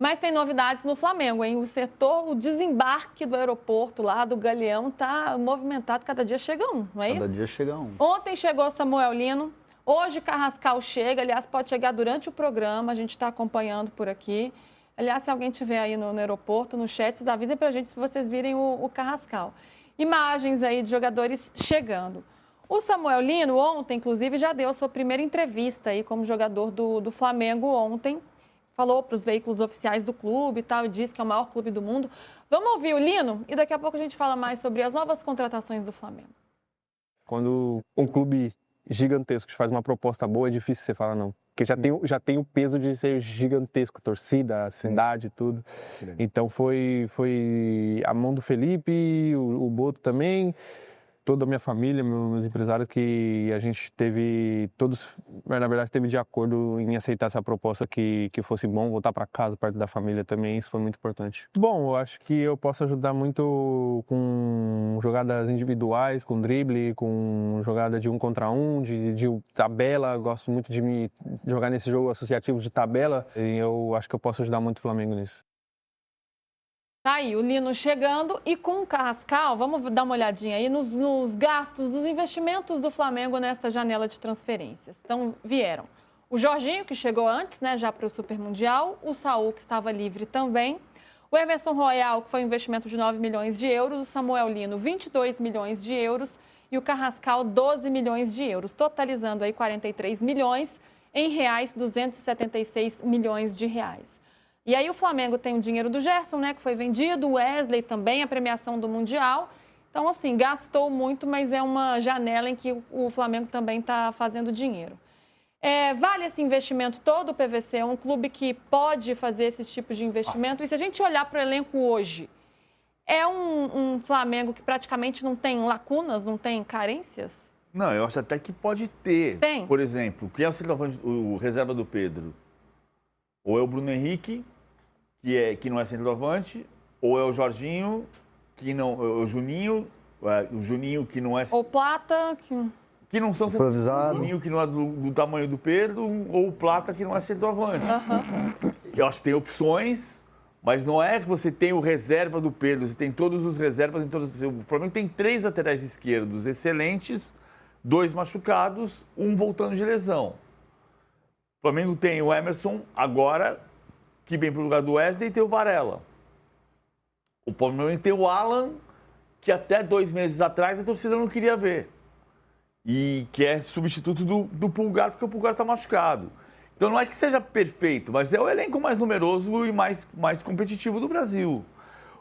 Mas tem novidades no Flamengo, hein? O desembarque do aeroporto lá do Galeão tá movimentado, cada dia chega um, não é isso? Cada dia chega um. Ontem chegou Samuel Lino, hoje Carrascal chega, aliás, pode chegar durante o programa, a gente está acompanhando por aqui. Aliás, se alguém tiver aí no aeroporto, no chat, vocês avisem pra gente se vocês virem o Carrascal. Imagens aí de jogadores chegando. O Samuel Lino ontem, inclusive, já deu a sua primeira entrevista aí como jogador do Flamengo ontem. Falou para os veículos oficiais do clube e tal, e disse que é o maior clube do mundo. Vamos ouvir o Lino e daqui a pouco a gente fala mais sobre as novas contratações do Flamengo. Quando um clube gigantesco te faz uma proposta boa, é difícil você falar não. Porque já tem o peso de ser gigantesco, torcida, cidade, tudo. Então foi a mão do Felipe, o Boto também, toda a minha família, meus empresários, que a gente todos, na verdade, teve de acordo em aceitar essa proposta que fosse bom, voltar para casa, perto da família também, isso foi muito importante. Bom, eu acho que eu posso ajudar muito com jogadas individuais, com drible, com jogada de 1 contra 1, de tabela, gosto muito de me jogar nesse jogo associativo de tabela, e eu acho que eu posso ajudar muito o Flamengo nisso. Tá aí, o Lino chegando e com o Carrascal, vamos dar uma olhadinha aí nos gastos, nos investimentos do Flamengo nesta janela de transferências. Então, vieram o Jorginho, que chegou antes, né, já para o Super Mundial, o Saul, que estava livre também, o Emerson Royal, que foi um investimento de 9 milhões de euros, o Samuel Lino, 22 milhões de euros e o Carrascal, 12 milhões de euros, totalizando aí 43 milhões, em reais, 276 milhões de reais. E aí o Flamengo tem o dinheiro do Gerson, né, que foi vendido, o Wesley também, a premiação do Mundial. Então, assim, gastou muito, mas é uma janela em que o Flamengo também está fazendo dinheiro. Vale esse investimento todo, o PVC? É um clube que pode fazer esse tipo de investimento? E se a gente olhar para o elenco hoje, é um Flamengo que praticamente não tem lacunas, não tem carências? Não, eu acho até que pode ter. Tem. Por exemplo, quem é o reserva do Pedro? Ou é o Bruno Henrique, que não é centroavante, ou é o Jorginho, que não, o Juninho, que não é... Ou Plata, que não são improvisado. O Juninho, que não é do tamanho do Pedro, ou o Plata, que não é centroavante. Eu acho que tem opções, mas não é que você tem o reserva do Pedro, você tem todos os reservas. O Flamengo tem 3 laterais esquerdos excelentes, 2 machucados, 1 voltando de lesão. O Flamengo tem o Emerson agora, que vem para o lugar do Wesley, e tem o Varela. O Flamengo tem o Alan, que até 2 meses atrás a torcida não queria ver. E que é substituto do Pulgar, porque o Pulgar está machucado. Então não é que seja perfeito, mas é o elenco mais numeroso e mais competitivo do Brasil.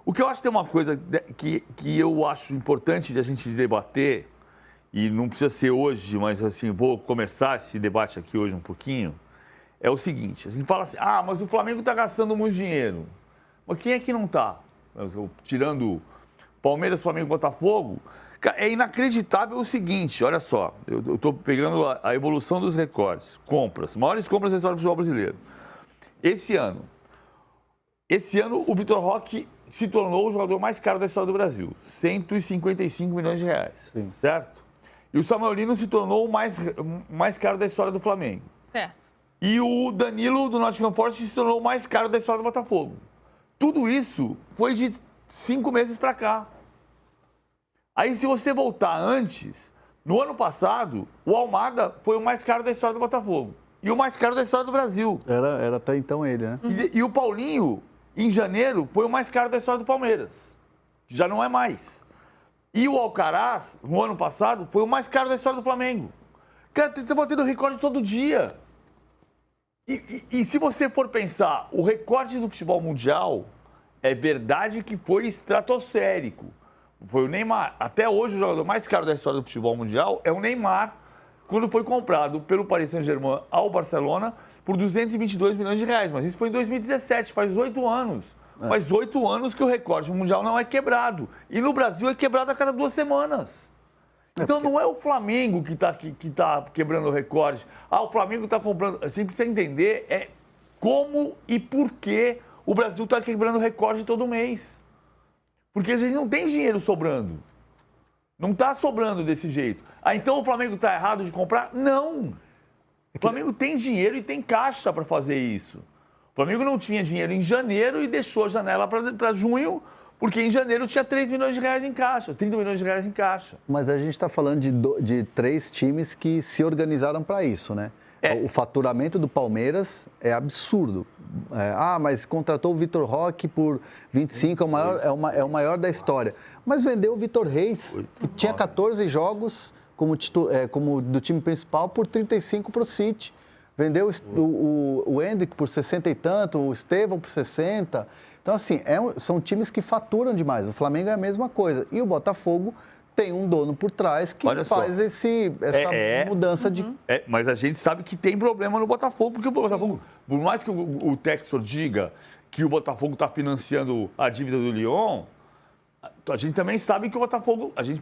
O que eu acho que tem uma coisa que eu acho importante de a gente debater, e não precisa ser hoje, mas assim, vou começar esse debate aqui hoje um pouquinho, é o seguinte, a gente fala assim, mas o Flamengo está gastando muito dinheiro. Mas quem é que não está? Tirando Palmeiras, Flamengo e Botafogo, é inacreditável o seguinte, olha só, eu estou pegando a evolução dos recordes, maiores compras da história do futebol brasileiro. Esse ano o Vitor Roque se tornou o jogador mais caro da história do Brasil, 155 milhões de reais, Sim. Certo? E o Samuel Lino se tornou o mais caro da história do Flamengo. certo. E o Danilo, do Nottingham Forest, se tornou o mais caro da história do Botafogo. Tudo isso foi de 5 meses para cá. Aí, se você voltar antes, no ano passado, o Almada foi o mais caro da história do Botafogo. E o mais caro da história do Brasil. Era até então ele, né? E o Paulinho, em janeiro, foi o mais caro da história do Palmeiras. Que já não é mais. E o Alcaraz, no ano passado, foi o mais caro da história do Flamengo. Cara, você está batendo recorde todo dia. E se você for pensar, o recorde do futebol mundial é verdade que foi estratosférico. Foi o Neymar. Até hoje, o jogador mais caro da história do futebol mundial é o Neymar, quando foi comprado pelo Paris Saint-Germain ao Barcelona por 222 milhões de reais. Mas isso foi em 2017, faz 8 anos. Faz 8 anos que o recorde mundial não é quebrado. E no Brasil é quebrado a cada 2 semanas. Então não é o Flamengo que tá quebrando o recorde. O Flamengo está comprando. Você precisa entender como e por que o Brasil está quebrando o recorde todo mês. Porque a gente não tem dinheiro sobrando. Não está sobrando desse jeito. Então o Flamengo está errado de comprar? Não. O Flamengo tem dinheiro e tem caixa para fazer isso. O Flamengo não tinha dinheiro em janeiro e deixou a janela para junho, porque em janeiro tinha 3 milhões de reais em caixa, 30 milhões de reais em caixa. Mas a gente está falando de 3 times que se organizaram para isso, né? O faturamento do Palmeiras é absurdo. Mas contratou o Vitor Roque por 25, é o maior da história. Mas vendeu o Vitor Reis, que tinha 14 jogos como do time principal, por 35 para o City. Vendeu o Endrick por 60 e tanto, o Estevão por 60. Então, assim, são times que faturam demais. O Flamengo é a mesma coisa. E o Botafogo tem um dono por trás que faz essa mudança de... Mas a gente sabe que tem problema no Botafogo, porque o Botafogo, por mais que o Textor diga que o Botafogo está financiando a dívida do Lyon, a gente também sabe que o Botafogo, a gente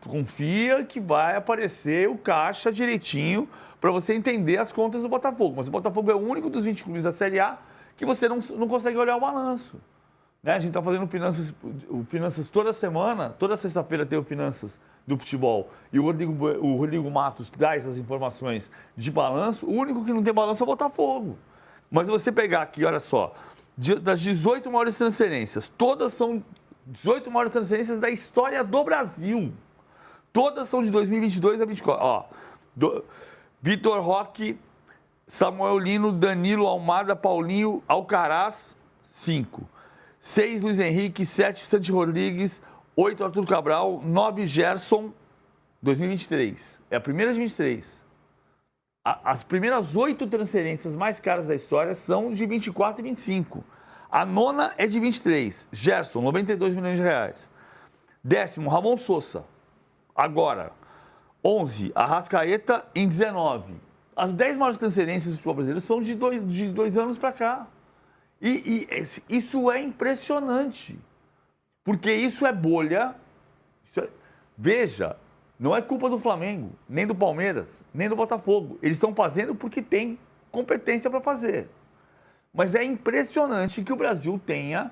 confia que vai aparecer o caixa direitinho para você entender as contas do Botafogo. Mas o Botafogo é o único dos 20 clubes da Série A que você não consegue olhar o balanço. Né? A gente está fazendo finanças toda semana, toda sexta-feira tem o Finanças do futebol. E o Rodrigo Matos traz as informações de balanço. O único que não tem balanço é o Botafogo. Mas se você pegar aqui, olha só, das 18 maiores transferências, todas são 18 maiores transferências da história do Brasil. Todas são de 2022 a 2024. Vitor Roque, Samuel Lino, Danilo, Almada, Paulinho, Alcaraz, 5. 6, Luiz Henrique, 7, Santi Rodrigues, 8, Arthur Cabral, 9, Gerson, 2023. É a primeira de 23. As primeiras 8 transferências mais caras da história são de 24 e 25. A nona é de 23. Gerson, 92 milhões de reais. 10º, Ramon Sosa. Agora, 11, Arrascaeta em 19. As 10 maiores transferências do futebol brasileiro são de 2 anos para cá. E isso é impressionante, porque isso é bolha. Veja, não é culpa do Flamengo, nem do Palmeiras, nem do Botafogo. Eles estão fazendo porque tem competência para fazer. Mas é impressionante que o Brasil tenha...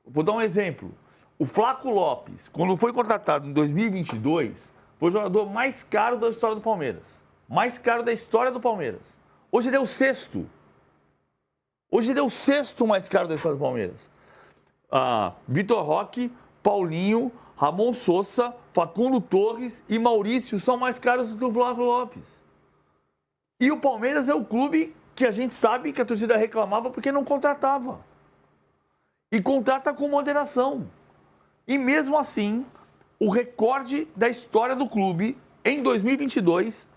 Vou dar um exemplo. O Flaco Lopes, quando foi contratado em 2022, foi o jogador mais caro da história do Palmeiras. Mais caro da história do Palmeiras. Hoje ele é o 6º. Hoje ele é o 6º mais caro da história do Palmeiras. Vitor Roque, Paulinho, Ramon Sosa, Facundo Torres e Maurício são mais caros do que o Flávio Lopes. E o Palmeiras é o clube que a gente sabe que a torcida reclamava porque não contratava. E contrata com moderação. E mesmo assim, o recorde da história do clube em 2022,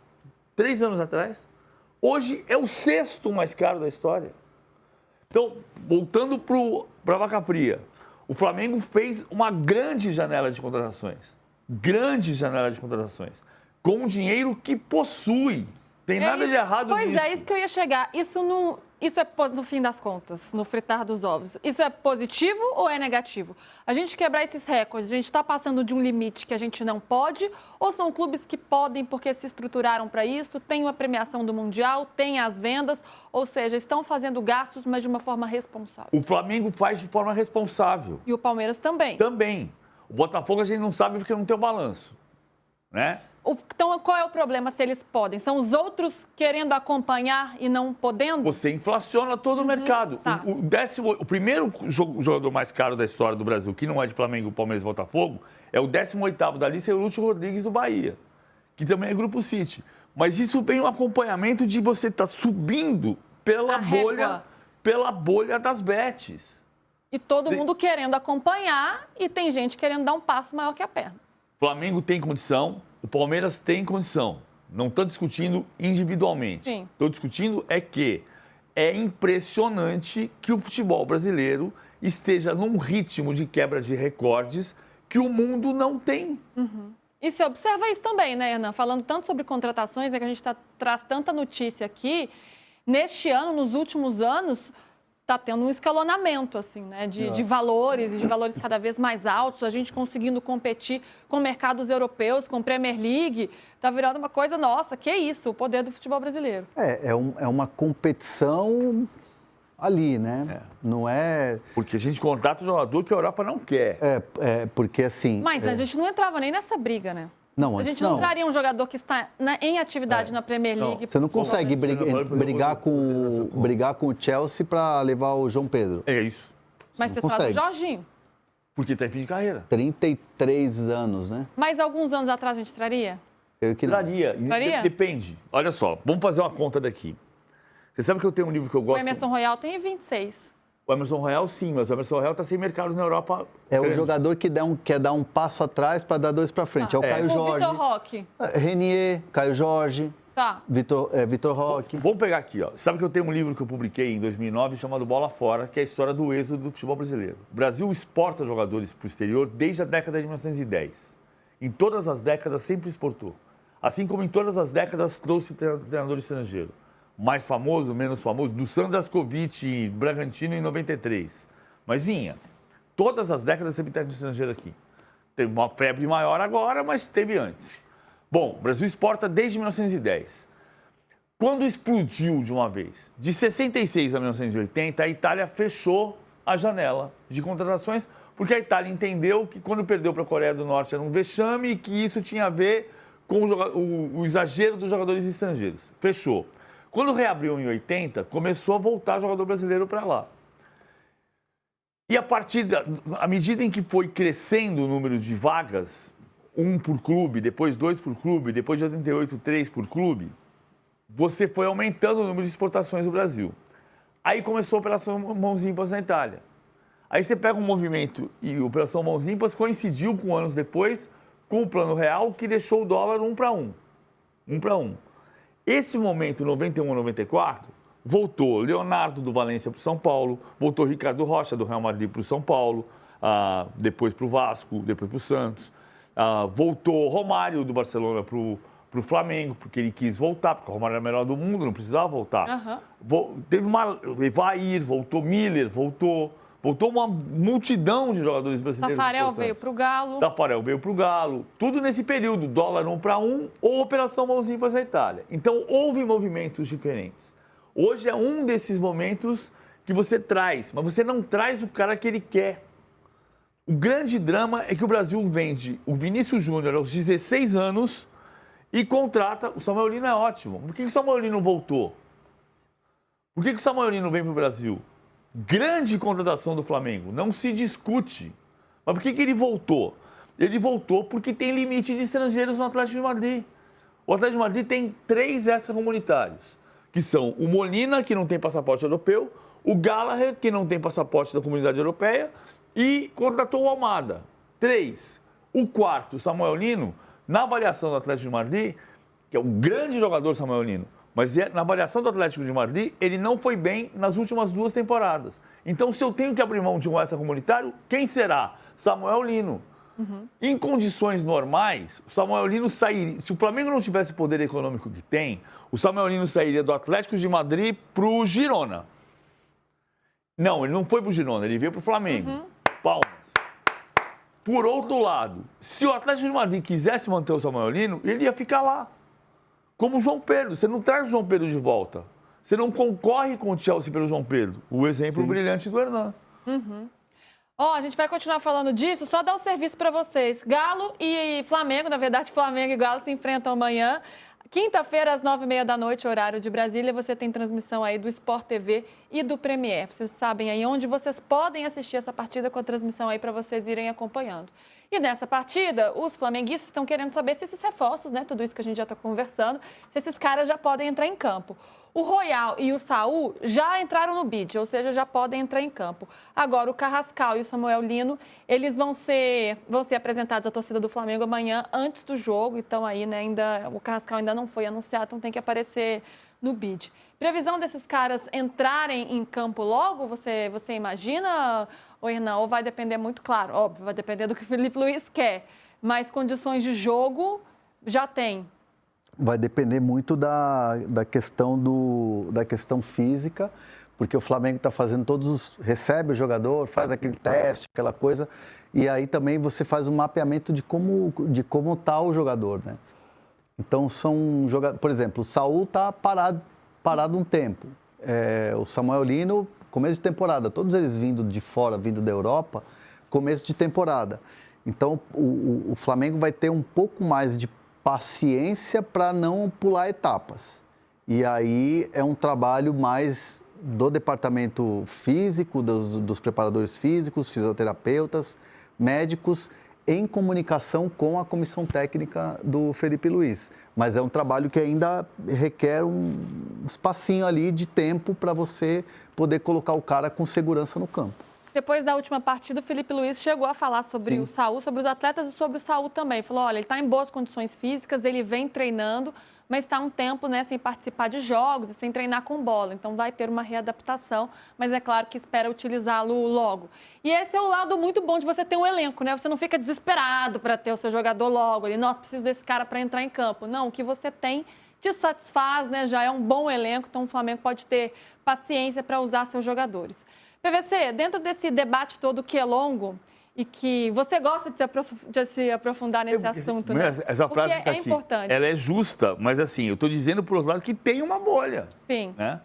3 anos atrás, hoje é o 6º mais caro da história. Então, voltando para a Vaca Fria, o Flamengo fez uma grande janela de contratações. Grande janela de contratações. Com o dinheiro que possui. Tem nada de errado nisso. Pois é, isso que eu ia chegar. Isso é, no fim das contas, no fritar dos ovos. Isso é positivo ou é negativo? A gente quebrar esses recordes, a gente está passando de um limite que a gente não pode? Ou são clubes que podem porque se estruturaram para isso, tem a premiação do Mundial, tem as vendas, ou seja, estão fazendo gastos, mas de uma forma responsável? O Flamengo faz de forma responsável. E o Palmeiras também? Também. O Botafogo a gente não sabe porque não tem o balanço, né? Então, qual é o problema se eles podem? São os outros querendo acompanhar e não podendo? Você inflaciona todo o mercado. Tá. O primeiro jogador mais caro da história do Brasil, que não é de Flamengo, Palmeiras e Botafogo, é o 18º da lista, é o Lúcio Rodrigues do Bahia, que também é Grupo City. Mas isso vem um acompanhamento de você estar subindo pela bolha das bets. E todo mundo querendo acompanhar e tem gente querendo dar um passo maior que a perna. Flamengo tem condição, o Palmeiras tem condição. Não estou discutindo individualmente. Sim. Estou discutindo que é impressionante que o futebol brasileiro esteja num ritmo de quebra de recordes que o mundo não tem. Uhum. E você observa isso também, né, Hernan? Falando tanto sobre contratações, que a gente traz tanta notícia aqui. Neste ano, nos últimos anos, está tendo um escalonamento, assim, né, de valores e de valores cada vez mais altos, a gente conseguindo competir com mercados europeus, com Premier League, está virando uma coisa, nossa, que isso, o poder do futebol brasileiro. É uma competição ali, né? Não é... Porque a gente contrata um jogador que a Europa não quer. Porque assim... Mas a gente não entrava nem nessa briga, né? Não, A antes gente não não. traria um jogador que está em atividade na Premier League. Você não consegue brigar com o Chelsea para levar o João Pedro. É isso. Mas não você traz o consegue. Jorginho. Porque tá em fim de carreira. 33 anos, né? Mas alguns anos atrás a gente traria? Creio que não. Traria. Traria? Depende. Olha só, vamos fazer uma conta daqui. Você sabe que eu tenho um livro que eu O gosto... Emerson Royal tem 26. O Emerson Royal, sim, mas o Emerson Royal está sem mercado na Europa. É o grande. jogador que quer dar um passo atrás para dar dois para frente. É o Caio O Jorge, Vitor Roque. Renier, Caio Jorge, Tá. Vitor Roque. Vamos pegar aqui, ó. Sabe que eu tenho um livro que eu publiquei em 2009 chamado Bola Fora, que é a história do êxodo do futebol brasileiro. O Brasil exporta jogadores para o exterior desde a década de 1910. Em todas as décadas sempre exportou. Assim como em todas as décadas trouxe treinador estrangeiro. Mais famoso, menos famoso, do Sandraskovic, Bragantino em 93. Mas vinha. Todas as décadas teve técnico estrangeiro aqui. Teve uma febre maior agora, mas teve antes. Bom, o Brasil exporta desde 1910. Quando explodiu de uma vez, de 66 a 1980, a Itália fechou a janela de contratações, porque a Itália entendeu que quando perdeu para a Coreia do Norte era um vexame e que isso tinha a ver com o exagero dos jogadores estrangeiros. Fechou. Quando reabriu em 80, começou a voltar jogador brasileiro para lá. E à medida em que foi crescendo o número de vagas, um por clube, depois dois por clube, depois de 88, três por clube, você foi aumentando o número de exportações do Brasil. Aí começou a Operação Mãos Limpas na Itália. Aí você pega um movimento e a Operação Mãos Limpas coincidiu com anos depois com o Plano Real, que deixou o dólar 1 para 1. 1 para 1. Esse momento, 91 a 94, voltou Leonardo do Valência para o São Paulo, voltou Ricardo Rocha do Real Madrid para o São Paulo, depois para o Vasco, depois para o Santos. Voltou Romário do Barcelona para o Flamengo, porque ele quis voltar, porque o Romário era o melhor do mundo, não precisava voltar. Teve Evair, voltou Miller, voltou uma multidão de jogadores brasileiros. Tafarel veio para o Galo. Tafarel veio para o Galo. Tudo nesse período, dólar 1 para 1 ou Operação Mãos Limpas na Itália. Então, houve movimentos diferentes. Hoje é um desses momentos que você traz, mas você não traz o cara que ele quer. O grande drama é que o Brasil vende o Vinícius Júnior aos 16 anos e contrata... O Samuel Lino é ótimo. Por que o Samuel Lino voltou? Por que o Samuel Lino vem para o Brasil? Grande contratação do Flamengo, não se discute. Mas por que ele voltou? Ele voltou porque tem limite de estrangeiros no Atlético de Madrid. O Atlético de Madrid tem 3 extracomunitários, que são o Molina, que não tem passaporte europeu, o Gallagher, que não tem passaporte da Comunidade Europeia, e contratou o Almada. 3. O quarto, o Samuel Lino, na avaliação do Atlético de Madrid, que é um grande jogador, Samuel Lino, mas na avaliação do Atlético de Madrid, ele não foi bem nas últimas 2 temporadas. Então, se eu tenho que abrir mão de um extracomunitário, quem será? Samuel Lino. Em condições normais, o Samuel Lino sairia... Se o Flamengo não tivesse o poder econômico que tem, o Samuel Lino sairia do Atlético de Madrid para o Girona. Não, ele não foi para o Girona, ele veio para o Flamengo. Palmas. Por outro lado, se o Atlético de Madrid quisesse manter o Samuel Lino, ele ia ficar lá. Como o João Pedro, você não traz o João Pedro de volta. Você não concorre com o Chelsea pelo João Pedro. O exemplo brilhante do Hernan. A gente vai continuar falando disso, só dar um serviço para vocês. Galo e Flamengo, na verdade, Flamengo e Galo se enfrentam amanhã. Quinta-feira, às 9h30 da noite, horário de Brasília, você tem transmissão aí do Sport TV e do Premier. Vocês sabem aí onde vocês podem assistir essa partida com a transmissão aí para vocês irem acompanhando. E nessa partida, os flamenguistas estão querendo saber se esses reforços, né, tudo isso que a gente já está conversando, se esses caras já podem entrar em campo. O Royal e o Saul já entraram no bid, ou seja, já podem entrar em campo. Agora, o Carrascal e o Samuel Lino, eles vão ser apresentados à torcida do Flamengo amanhã, antes do jogo. Então, aí, né, o Carrascal ainda não foi anunciado, então tem que aparecer no bid. Previsão desses caras entrarem em campo logo, você imagina, Hernan? Ou vai depender muito, claro, óbvio, vai depender do que o Felipe Luiz quer. Mas condições de jogo já tem. Vai depender muito da questão física, porque o Flamengo está fazendo recebe o jogador, faz aquele teste, aquela coisa, e aí também você faz um mapeamento de como está o jogador, né? Então são jogadores, por exemplo, o Saul está parado um tempo, o Samuel Lino, começo de temporada, todos eles vindo de fora, vindo da Europa, começo de temporada. Então, o Flamengo vai ter um pouco mais de paciência para não pular etapas. E aí é um trabalho mais do departamento físico, dos preparadores físicos, fisioterapeutas, médicos, em comunicação com a comissão técnica do Felipe Luiz. Mas é um trabalho que ainda requer um espacinho ali de tempo para você poder colocar o cara com segurança no campo. Depois da última partida, o Felipe Luiz chegou a falar sobre o Saúl, sobre os atletas e sobre o Saúl também. Falou, olha, ele está em boas condições físicas, ele vem treinando, mas está um tempo, né, sem participar de jogos e sem treinar com bola. Então vai ter uma readaptação, mas é claro que espera utilizá-lo logo. E esse é o lado muito bom de você ter um elenco, né? Você não fica desesperado para ter o seu jogador logo. Ele, nossa, preciso desse cara para entrar em campo. Não, o que você tem te satisfaz, né? Já é um bom elenco, então o Flamengo pode ter paciência para usar seus jogadores. PVC, dentro desse debate todo que é longo e que você gosta de se aprofundar nesse assunto, né? Essa frase porque é importante. Ela é justa, mas assim, eu estou dizendo por outro lado que tem uma bolha. Sim. Né?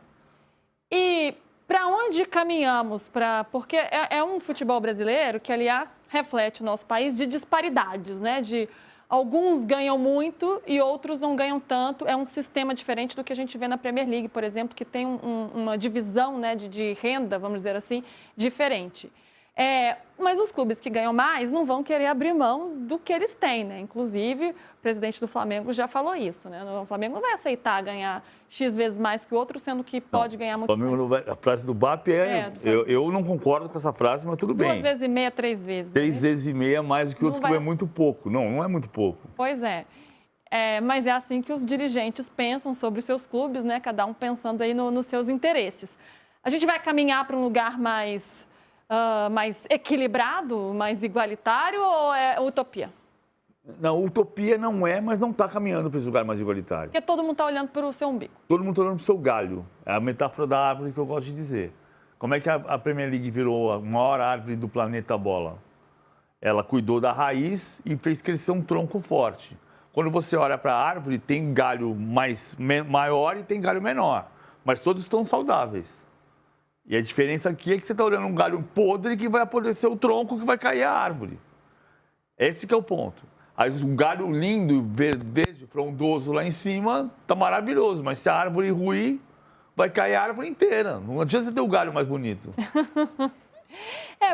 E para onde caminhamos? Porque é um futebol brasileiro que, aliás, reflete o nosso país de disparidades, né? De alguns ganham muito e outros não ganham tanto. É um sistema diferente do que a gente vê na Premier League, por exemplo, que tem uma divisão, né, de renda, vamos dizer assim, diferente. Mas os clubes que ganham mais não vão querer abrir mão do que eles têm, né? Inclusive, o presidente do Flamengo já falou isso, né? O Flamengo não vai aceitar ganhar X vezes mais que o outro, sendo que pode ganhar muito mais. A frase do BAP eu não concordo com essa frase, mas tudo bem. 2 vezes e meia, 3 vezes. 3 vezes e meia mais do que outros, é muito pouco. Não é muito pouco. Pois é. Mas é assim que os dirigentes pensam sobre os seus clubes, né? Cada um pensando aí nos seus interesses. A gente vai caminhar para um lugar mais equilibrado, mais igualitário ou é utopia? Não, utopia não é, mas não está caminhando para esse lugar mais igualitário. Porque todo mundo está olhando para o seu umbigo. Todo mundo está olhando para o seu galho. É a metáfora da árvore que eu gosto de dizer. Como é que a Premier League virou a maior árvore do planeta bola? Ela cuidou da raiz e fez crescer um tronco forte. Quando você olha para a árvore, tem galho maior e tem galho menor. Mas todos estão saudáveis. E a diferença aqui é que você está olhando um galho podre que vai apodrecer o tronco, que vai cair a árvore. Esse que é o ponto. Aí um galho lindo, verde, frondoso lá em cima, tá maravilhoso. Mas se a árvore ruir, vai cair a árvore inteira. Não adianta você ter o galho mais bonito.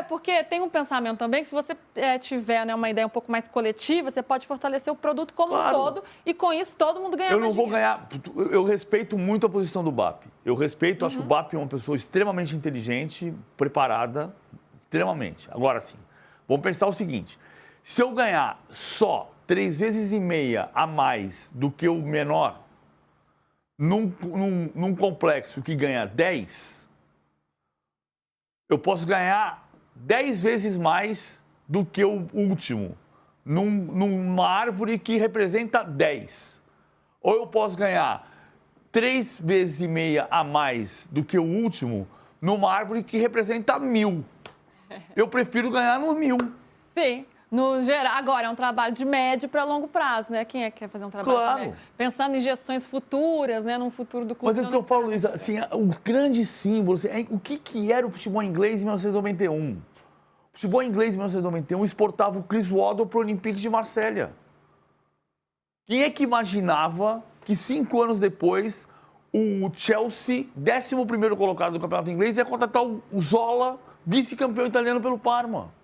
Porque tem um pensamento também que se você tiver, né, uma ideia um pouco mais coletiva, você pode fortalecer o produto como um todo e com isso todo mundo ganha mais dinheiro. Eu não vou ganhar... Eu respeito muito a posição do BAP. Eu respeito, acho o BAP uma pessoa extremamente inteligente, preparada, extremamente. Agora sim, vamos pensar o seguinte. Se eu ganhar só 3 vezes e meia a mais do que o menor, num complexo que ganha 10, eu posso ganhar 10 vezes mais do que o último, numa árvore que representa 10. Ou eu posso ganhar 3 vezes e meia a mais do que o último, numa árvore que representa 1000. Eu prefiro ganhar no 1000. Sim. No geral, agora é um trabalho de médio para longo prazo, né? Quem é que quer fazer um trabalho de médio? Pensando em gestões futuras, né? Num futuro do clube. Mas é o que eu falo, Luiz, assim, o grande símbolo, assim, o que era o futebol inglês em 1991? O futebol inglês em 1991 exportava o Chris Waddle para o Olympique de Marselha. Quem é que imaginava que 5 anos depois o Chelsea, 11º colocado do campeonato inglês, ia contratar o Zola, vice-campeão italiano pelo Parma?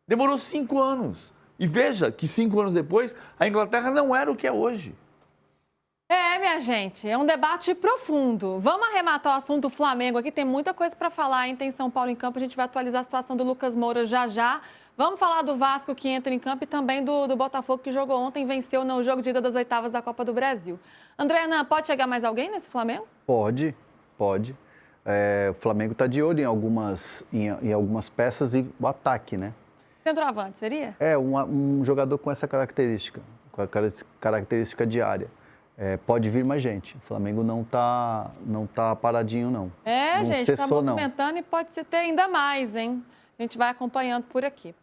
Demorou 5 anos. E veja que 5 anos depois, a Inglaterra não era o que é hoje. Minha gente, é um debate profundo. Vamos arrematar o assunto do Flamengo aqui, tem muita coisa para falar, hein? Tem São Paulo em campo, a gente vai atualizar a situação do Lucas Moura já. Vamos falar do Vasco que entra em campo e também do Botafogo que jogou ontem, venceu no jogo de ida das oitavas da Copa do Brasil. André Hernan, pode chegar mais alguém nesse Flamengo? Pode. O Flamengo está de olho em algumas peças e o ataque, né? Centroavante, seria? Um jogador com essa característica, com a característica de área. Pode vir mais gente. O Flamengo não tá paradinho, não. Gente, está movimentando e pode ser ter ainda mais, hein? A gente vai acompanhando por aqui.